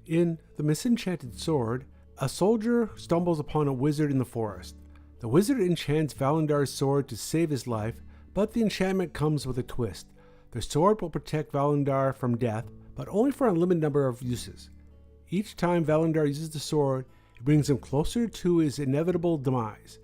In The Misenchanted Sword, a soldier stumbles upon a wizard in the forest. The wizard enchants Valandar's sword to save his life, but the enchantment comes with a twist. The sword will protect Valandar from death, but only for a limited number of uses. Each time Valandar uses the sword, it brings him closer to his inevitable demise.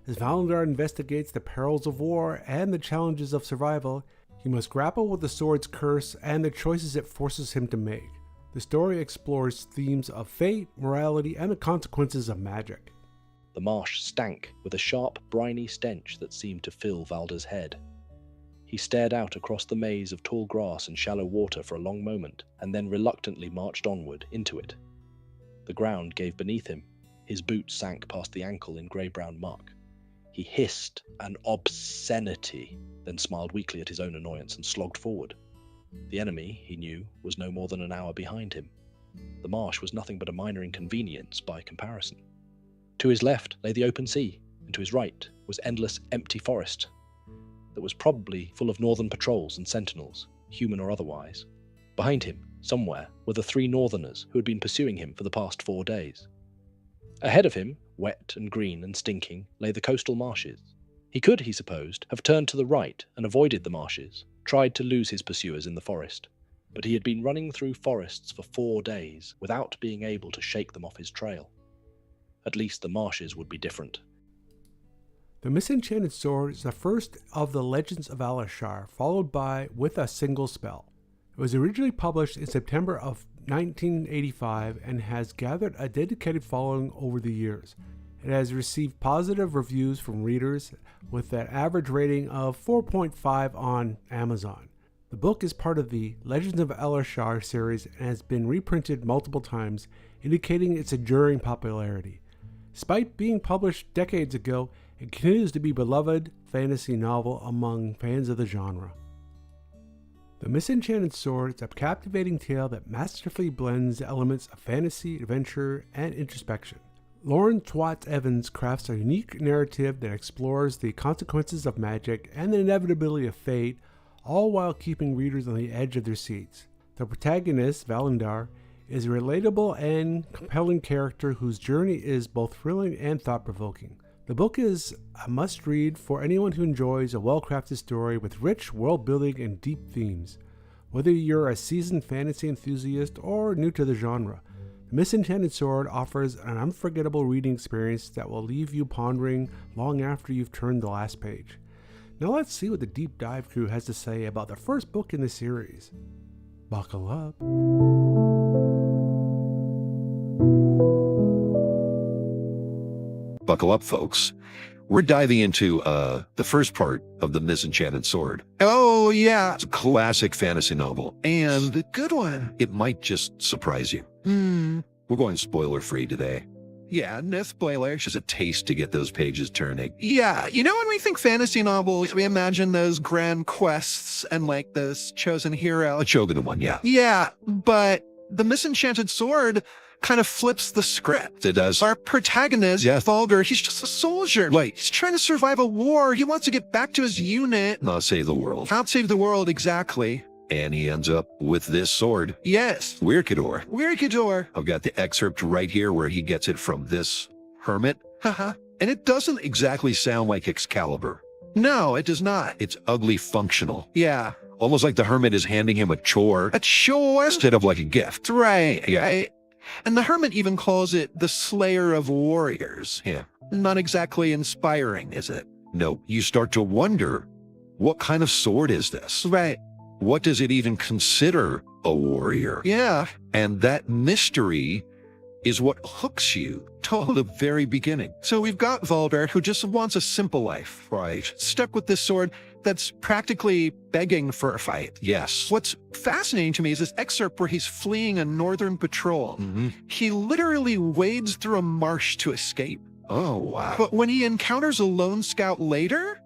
As Valandar investigates the perils of war and the challenges of survival, he must grapple with the sword's curse and the choices it forces him to make. The story explores themes of fate, morality, and the consequences of magic. The marsh stank with a sharp, briny stench that seemed to fill Valdar's head. He stared out across the maze of tall grass and shallow water for a long moment, and then reluctantly marched onward into it. The ground gave beneath him. His boots sank past the ankle in grey-brown muck. He hissed an obscenity, then smiled weakly at his own annoyance and slogged forward. The enemy, he knew, was no more than an hour behind him. The marsh was nothing but a minor inconvenience by comparison. To his left lay the open sea, and to his right was endless empty forest that was probably full of northern patrols and sentinels, human or otherwise. Behind him, somewhere, were the 3 northerners who had been pursuing him for the past 4 days. Ahead of him, wet and green and stinking, lay the coastal marshes. He could, he supposed, have turned to the right and avoided the marshes, tried to lose his pursuers in the forest, but he had been running through forests for 4 days without being able to shake them off his trail. At least the marshes would be different. The Misenchanted Sword is the first of the Legends of Alashar, followed by With a Single Spell. It was originally published in September of 1985 and has gathered a dedicated following over the years. It has received positive reviews from readers with an average rating of 4.5 on Amazon. The book is part of the Legends of Alashar series and has been reprinted multiple times, indicating its enduring popularity. Despite being published decades ago, it continues to be a beloved fantasy novel among fans of the genre. The Misenchanted Sword is a captivating tale that masterfully blends the elements of fantasy, adventure, and introspection. Lauren Twatts Evans crafts a unique narrative that explores the consequences of magic and the inevitability of fate, all while keeping readers on the edge of their seats. The protagonist, Valandar, is a relatable and compelling character whose journey is both thrilling and thought-provoking. The book is a must-read for anyone who enjoys a well-crafted story with rich world-building and deep themes. Whether you're a seasoned fantasy enthusiast or new to the genre, The Misenchanted Sword offers an unforgettable reading experience that will leave you pondering long after you've turned the last page. Now let's see what the Deep Dive crew has to say about the first book in the series. Buckle up. Buckle up, folks. We're diving into the first part of The Misenchanted Sword. Oh, yeah. It's a classic fantasy novel, and A good one. it might just surprise you. We're going spoiler-free today. Yeah, no spoilers. Just a taste to get those pages turning. Yeah, you know when we think fantasy novels, we imagine those grand quests and like those chosen hero. A Shogun one, yeah. Yeah, but The Misenchanted Sword kind of flips the script. It does. Our protagonist, Yeah. Baldur, he's just a soldier. Right. He's trying to survive a war. He wants to get back to his unit. Not save the world. Can't save the world, exactly. And he ends up with this sword. Yes. Weirkador. Weirkador. I've got the excerpt right here where he gets it from this hermit. Haha. And it doesn't exactly sound like Excalibur. No, it does not. It's ugly functional. Yeah. Almost like the hermit is handing him a chore A chore. instead of like a gift. Right. Yeah. Right. And the hermit even calls it the Slayer of Warriors. Yeah. Not exactly inspiring, is it? No, you start to wonder, what kind of sword is this? Right. What does it even consider a warrior? Yeah. And that mystery is what hooks you to the very beginning. So we've got Baldur, who just wants a simple life. Right. Stuck with this sword that's practically begging for a fight. Yes. What's fascinating to me is this excerpt where he's fleeing a northern patrol. He literally wades through a marsh to escape. Oh, wow. But when he encounters a lone scout later,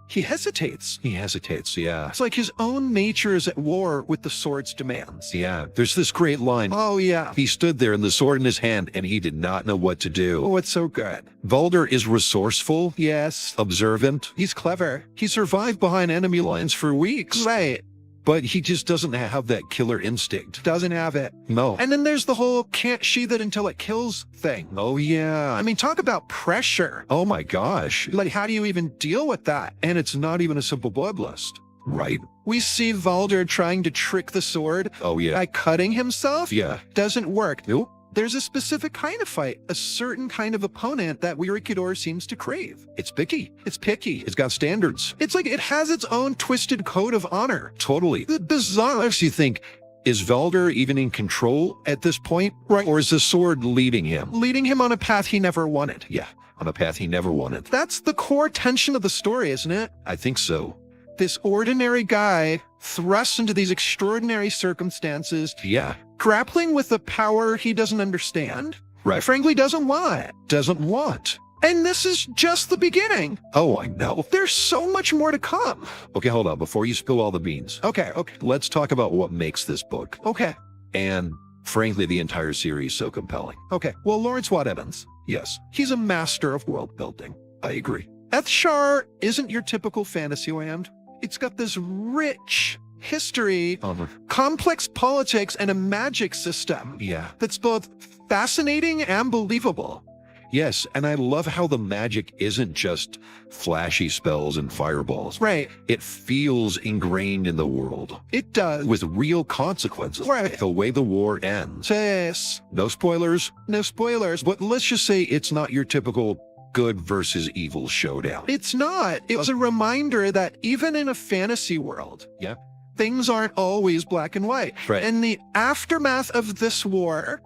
he hesitates. He hesitates, yeah. It's like his own nature is at war with the sword's demands. Yeah, there's this great line. Oh, yeah. He stood there in the sword in his hand, and he did not know what to do. Oh, it's so good. Baldur is resourceful, Yes. observant, He's clever. He survived behind enemy lines for weeks. Right. but he just doesn't have that killer instinct. Doesn't have it. No. And then there's the whole can't sheath it until it kills thing. Oh, yeah. I mean, talk about pressure. Oh, my gosh. Like, how do you even deal with that? And it's not even a simple bloodlust. Right. We see Valder trying to trick the sword Oh, yeah. by cutting himself. Yeah. Doesn't work. Nope. There's a specific kind of fight, a certain kind of opponent that Weirikidor seems to crave. It's picky. It's picky. It's got standards. It's like it has its own twisted code of honor. Totally. The bizarre. You think, is Valder even in control at this point? Right. Or is the sword leading him? Leading him on a path he never wanted. Yeah, on a path he never wanted. That's the core tension of the story, isn't it? I think so. This ordinary guy thrust into these extraordinary circumstances, Yeah. grappling with a power he doesn't understand, Right. frankly doesn't want. Doesn't want. And this is just the beginning. Oh, I know. There's so much more to come. Okay, hold on. Before you spill all the beans, Okay. let's talk about what makes this book, Okay. and frankly, the entire series so compelling. Well, Lawrence Watt Evans, Yes, he's a master of world building. I agree. Ethshar isn't your typical fantasy land. It's got this rich history, complex politics, and a magic system Yeah. that's both fascinating and believable. Yes, and I love how the magic isn't just flashy spells and fireballs. Right. It feels ingrained in the world It does. with real consequences. Right. The way the war ends. Yes. No spoilers, No spoilers. but let's just say it's not your typical good versus evil showdown. It's not. It was a reminder that even in a fantasy world, Yeah. things aren't always black and white. Right. And the aftermath of this war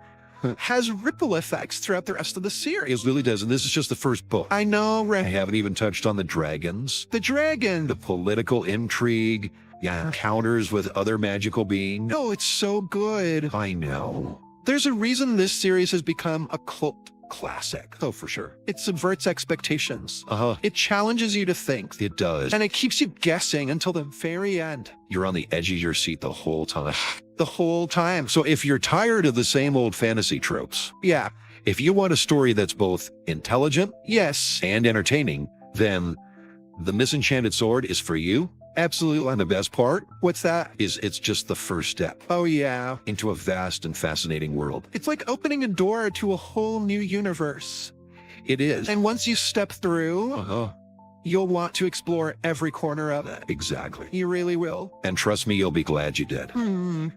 has ripple effects throughout the rest of the series. It really does, and this is just the first book. I know, I right? haven't even touched on the dragons, The dragon. the political intrigue, encounters with other magical beings. No, it's so good. I know. There's a reason this series has become a cult classic. Oh, for sure. It subverts expectations. Uh-huh. It challenges you to think. It does. And it keeps you guessing until the very end. You're on the edge of your seat the whole time. The whole time. So if you're tired of the same old fantasy tropes, Yeah. if you want a story that's both intelligent Yes. and entertaining, then The Misenchanted Sword is for you. Absolutely. And the best part What's that? is it's just the first step Oh, yeah. into a vast and fascinating world. It's like opening a door to a whole new universe. It is. And once you step through, Uh-huh. you'll want to explore every corner of it. Exactly. You really will. And trust me, you'll be glad you did. Hmm.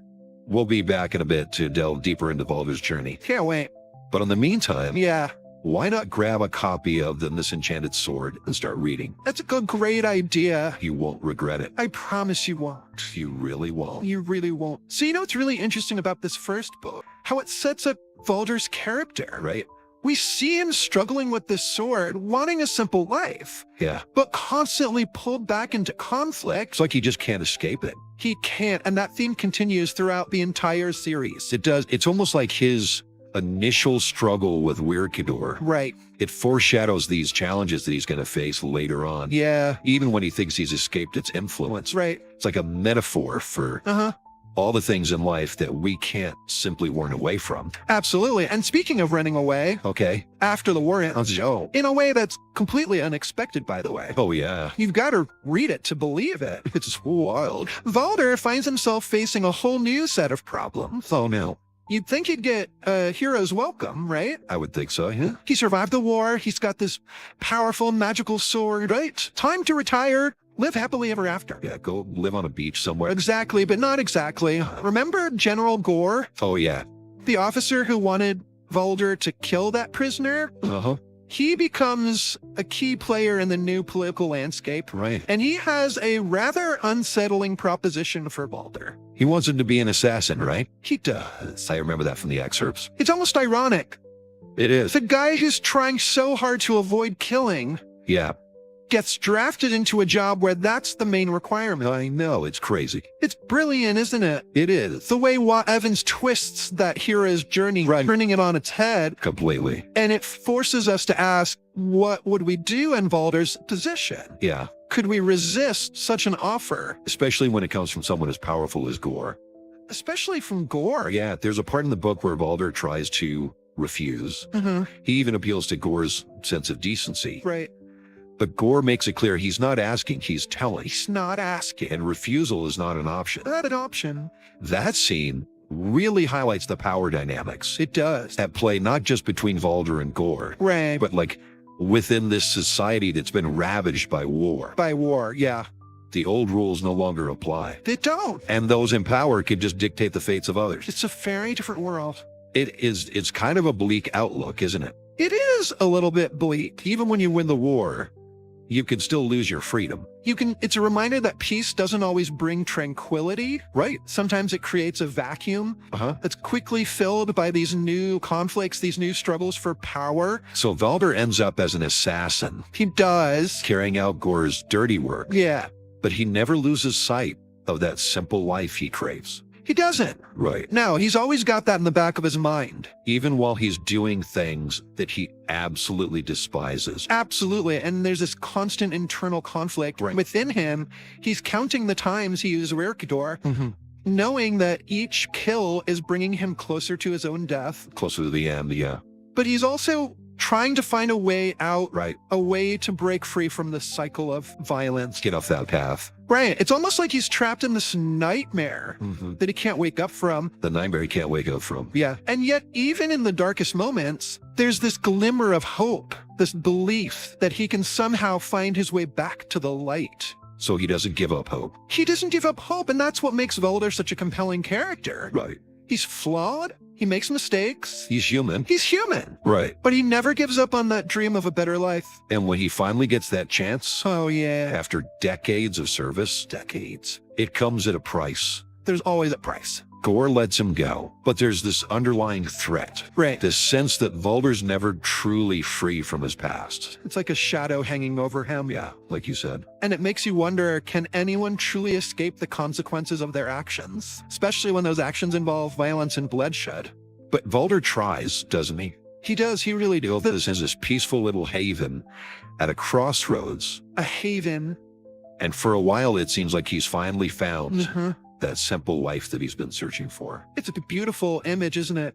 We'll be back in a bit to delve deeper into Baldur's journey. Can't wait. But in the meantime, Yeah. why not grab a copy of The Misenchanted Sword and start reading? That's a great idea. You won't regret it. I promise you won't. You really won't. You really won't. So you know what's really interesting about this first book? How it sets up Valder's character. Right? We see him struggling with this sword, wanting a simple life, Yeah. but constantly pulled back into conflict. It's like he just can't escape it. He can't, and that theme continues throughout the entire series. It does. It's almost like his initial struggle with Weirikidor. Right. It foreshadows these challenges that he's going to face later on. Yeah. Even when he thinks he's escaped its influence. Right. It's like a metaphor for Uh-huh. all the things in life that we can't simply run away from. Absolutely. And speaking of running away, Okay. after the war ends, Oh. in a way that's completely unexpected, by the way. Oh, yeah. You've got to read it to believe it. It's wild. Valder finds himself facing a whole new set of problems. Oh, no. You'd think he'd get a hero's welcome, right? I would think so, yeah. He survived the war. He's got this powerful magical sword, right? Time to retire. Live happily ever after. Yeah, go live on a beach somewhere. Exactly, but not exactly. Remember General Gore, Oh, yeah. the officer who wanted Valder to kill that prisoner? Uh-huh. He becomes a key player in the new political landscape, Right. and he has a rather unsettling proposition for Valder. He wants him to be an assassin, right? He does. I remember that from the excerpts. It's almost ironic. It is. The guy who's trying so hard to avoid killing Yeah. gets drafted into a job where that's the main requirement. I know. It's crazy. It's brilliant, isn't it? It is. The way Watt Evans twists that hero's journey, Right. turning it on its head, Completely. and it forces us to ask, what would we do in Valder's position? Yeah. Could we resist such an offer? Especially when it comes from someone as powerful as Gore. Especially from Gore. Yeah, there's a part in the book where Baldur tries to refuse. Mhm. He even appeals to Gore's sense of decency. Right. But Gore makes it clear he's not asking, he's telling. He's not asking. And refusal is not an option. Not an option. That scene really highlights the power dynamics It does. at play, not just between Valder and Gore, Right. but like within this society that's been ravaged by war. By war, yeah. The old rules no longer apply. They don't. And those in power can just dictate the fates of others. It's a very different world. It's kind of a bleak outlook, isn't it? It is a little bit bleak. Even when you win the war, you can still lose your freedom. It's a reminder that peace doesn't always bring tranquility. Right. Sometimes it creates a vacuum Uh-huh. that's quickly filled by these new conflicts, these new struggles for power. So Valder ends up as an assassin, He does. carrying out Gore's dirty work, Yeah, but he never loses sight of that simple life he craves. he doesn't. Right. No, he's always got that in the back of his mind. Even while he's doing things that he absolutely despises. Absolutely. And there's this constant internal conflict Right. within him. He's counting the times he used Werkador, knowing that each kill is bringing him closer to his own death. Closer to the end, yeah. But he's also trying to find a way out, Right. a way to break free from the cycle of violence. Get off that path. Right. It's almost like he's trapped in this nightmare Mm-hmm. that he can't wake up from. The nightmare he can't wake up from. Yeah. And yet, even in the darkest moments, there's this glimmer of hope, this belief that he can somehow find his way back to the light. So he doesn't give up hope. He doesn't give up hope, and that's what makes Valder such a compelling character. Right. He's flawed, he makes mistakes, He's human. he's human, Right. but he never gives up on that dream of a better life. And when he finally gets that chance, Oh, yeah. after decades of service, Decades. it comes at a price. There's always a price. Gore lets him go, but there's this underlying threat. Right. This sense that Valder's never truly free from his past. It's like a shadow hanging over him. Yeah, like you said. And it makes you wonder, can anyone truly escape the consequences of their actions? Especially when those actions involve violence and bloodshed. But Valder tries, doesn't he? He does, he really does. This is this peaceful little haven at a crossroads. A haven. And for a while, it seems like he's finally found Mhm. that simple life that he's been searching for. It's a beautiful image, isn't it?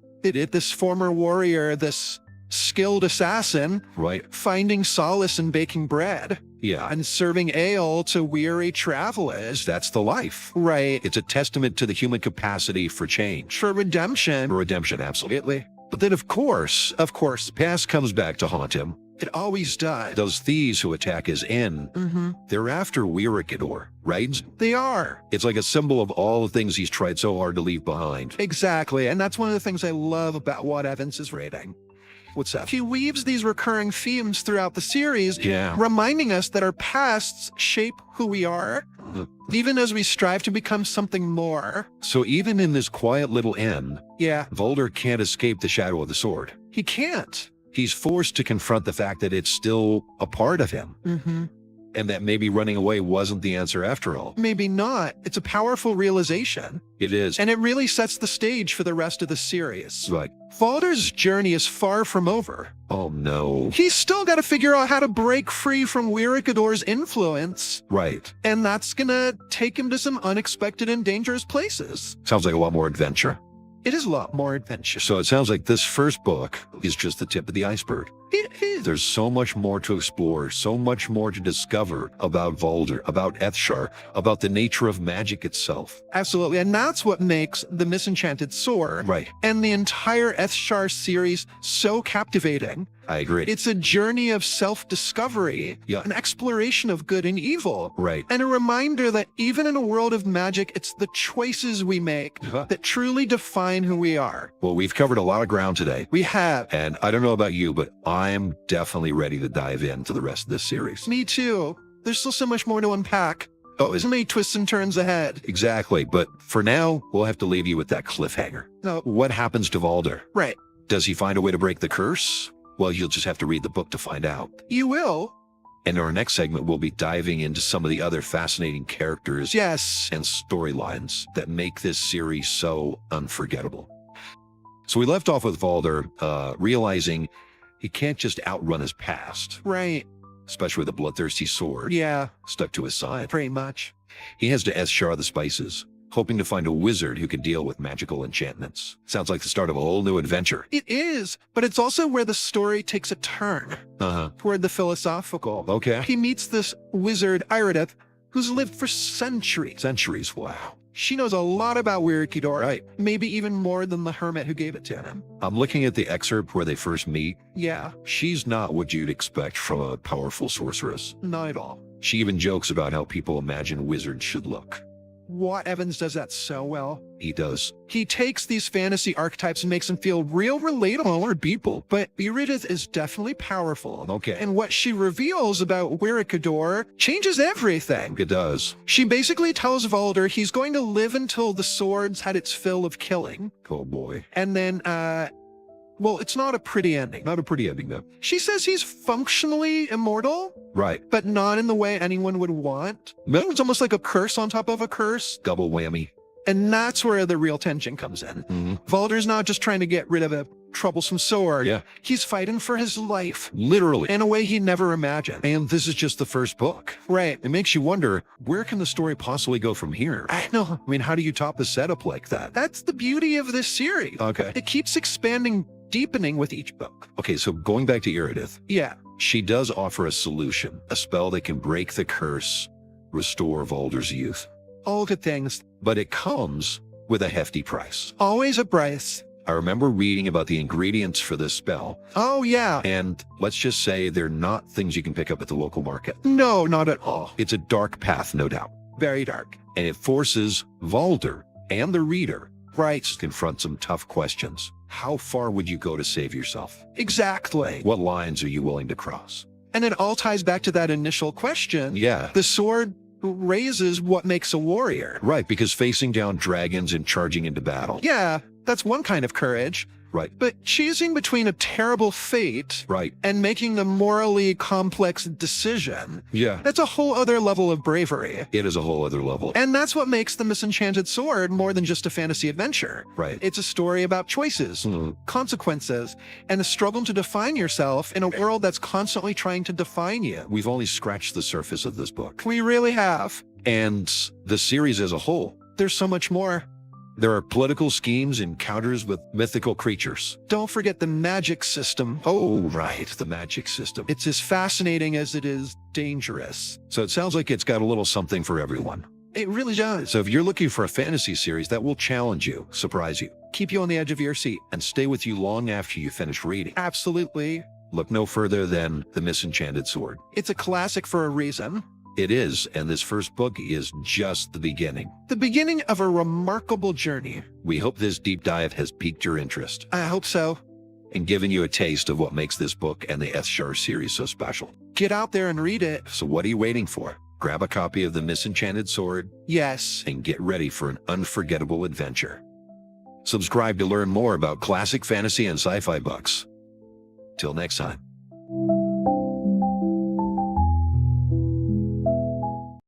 This former warrior, this skilled assassin, Right? finding solace in baking bread Yeah. and serving ale to weary travelers. That's the life. Right. It's a testament to the human capacity for change. For redemption. For redemption, absolutely. But then, of course, the past comes back to haunt him. It always does. Those thieves who attack his inn, they're after Werkador, right? They are. It's like a symbol of all the things he's tried so hard to leave behind. Exactly. And that's one of the things I love about Watt Evans' writing. What's that? He weaves these recurring themes throughout the series, Yeah. reminding us that our pasts shape who we are, even as we strive to become something more. So even in this quiet little inn, Yeah, Valder can't escape the shadow of the sword. he can't. He's forced to confront the fact that it's still a part of him, and that maybe running away wasn't the answer after all. Maybe not. It's a powerful realization, It is. and it really sets the stage for the rest of the series. Right. Valder's journey is far from over. Oh no. He's still got to figure out how to break free from Werkador's influence, Right. and that's gonna take him to some unexpected and dangerous places. Sounds like a lot more adventure. It is a lot more adventure. So it sounds like this first book is just the tip of the iceberg. It is. There's so much more to explore, so much more to discover about Valder, about Ethshar, about the nature of magic itself. Absolutely. And that's what makes the Misenchanted Sword Right. and the entire Ethshar series so captivating. I agree. It's a journey of self-discovery, Yeah. an exploration of good and evil, Right. and a reminder that even in a world of magic, it's the choices we make that truly define who we are. Well, we've covered a lot of ground today. We have. And I don't know about you, but I'm definitely ready to dive into the rest of this series. Me too. There's still so much more to unpack. Oh, So many twists and turns ahead. exactly. But for now, we'll have to leave you with that cliffhanger. No, What happens to Valder? right. Does he find a way to break the curse? Well, you'll just have to read the book to find out. You will. In our next segment, we'll be diving into some of the other fascinating characters Yes. and storylines that make this series so unforgettable. So we left off with Valder realizing he can't just outrun his past, Right. especially with a bloodthirsty sword Yeah. stuck to his side. Pretty much. He has to Ethshar the spices, hoping to find a wizard who can deal with magical enchantments. Sounds like the start of a whole new adventure. It is, but it's also where the story takes a turn toward the philosophical. Okay. He meets this wizard, Iridith, who's lived for centuries. Centuries, wow. She knows a lot about Wyrikidor, Right. maybe even more than the hermit who gave it to him. I'm looking at the excerpt where they first meet. Yeah, She's not what you'd expect from a powerful sorceress. not at all. She even jokes about how people imagine wizards should look. Watt Evans does that so well. He does. He takes these fantasy archetypes and makes them feel real relatable or people, but Iridith is definitely powerful. Okay. And what she reveals about Wyrikidor changes everything. It does. She basically tells Valder he's going to live until the sword's had its fill of killing. Oh boy. And then, well, it's not a pretty ending. Not a pretty ending, though. She says he's functionally immortal, Right. but not in the way anyone would want. No. It's almost like a curse on top of a curse. Double whammy. And that's where the real tension comes in. Valder's not just trying to get rid of a troublesome sword. Yeah. He's fighting for his life Literally. in a way he never imagined. And this is just the first book. Right. It makes you wonder, where can the story possibly go from here? I know. I mean, how do you top a setup like that? That's the beauty of this series. Okay. It keeps expanding, deepening with each book. Okay, so going back to Iridith, Yeah. she does offer a solution, a spell that can break the curse, restore Valder's youth. All good things. But it comes with a hefty price. Always a price. I remember reading about the ingredients for this spell, Oh, yeah. and let's just say they're not things you can pick up at the local market. No, not at all. It's a dark path, no doubt, Very dark. and it forces Valder and the reader Right. to confront some tough questions. How far would you go to save yourself? Exactly. What lines are you willing to cross? And it all ties back to that initial question. Yeah. The sword raises what makes a warrior. Right, because facing down dragons and charging into battle. Yeah, that's one kind of courage. Right, But choosing between a terrible fate right. and making the morally complex decision, Yeah. that's a whole other level of bravery. It is a whole other level. And that's what makes the Misenchanted Sword more than just a fantasy adventure. Right. It's a story about choices, consequences, and the struggle to define yourself in a world that's constantly trying to define you. We've only scratched the surface of this book. We really have. And the series as a whole. There's so much more. There are political schemes, encounters with mythical creatures. Don't forget the magic system. Oh, right, the magic system. It's as fascinating as it is dangerous. So it sounds like it's got a little something for everyone. It really does. So if you're looking for a fantasy series that will challenge you, surprise you, Keep you on the edge of your seat. and stay with you long after you finish reading, Absolutely. look no further than The Misenchanted Sword. It's a classic for a reason. It is, and this first book is just the beginning. The beginning of a remarkable journey. We hope this deep dive has piqued your interest I hope so. and given you a taste of what makes this book and the Eschar series so special. Get out there and read it. So what are you waiting for? Grab a copy of The Misenchanted Sword Yes. and get ready for an unforgettable adventure. Subscribe to learn more about classic fantasy and sci-fi books. Till next time.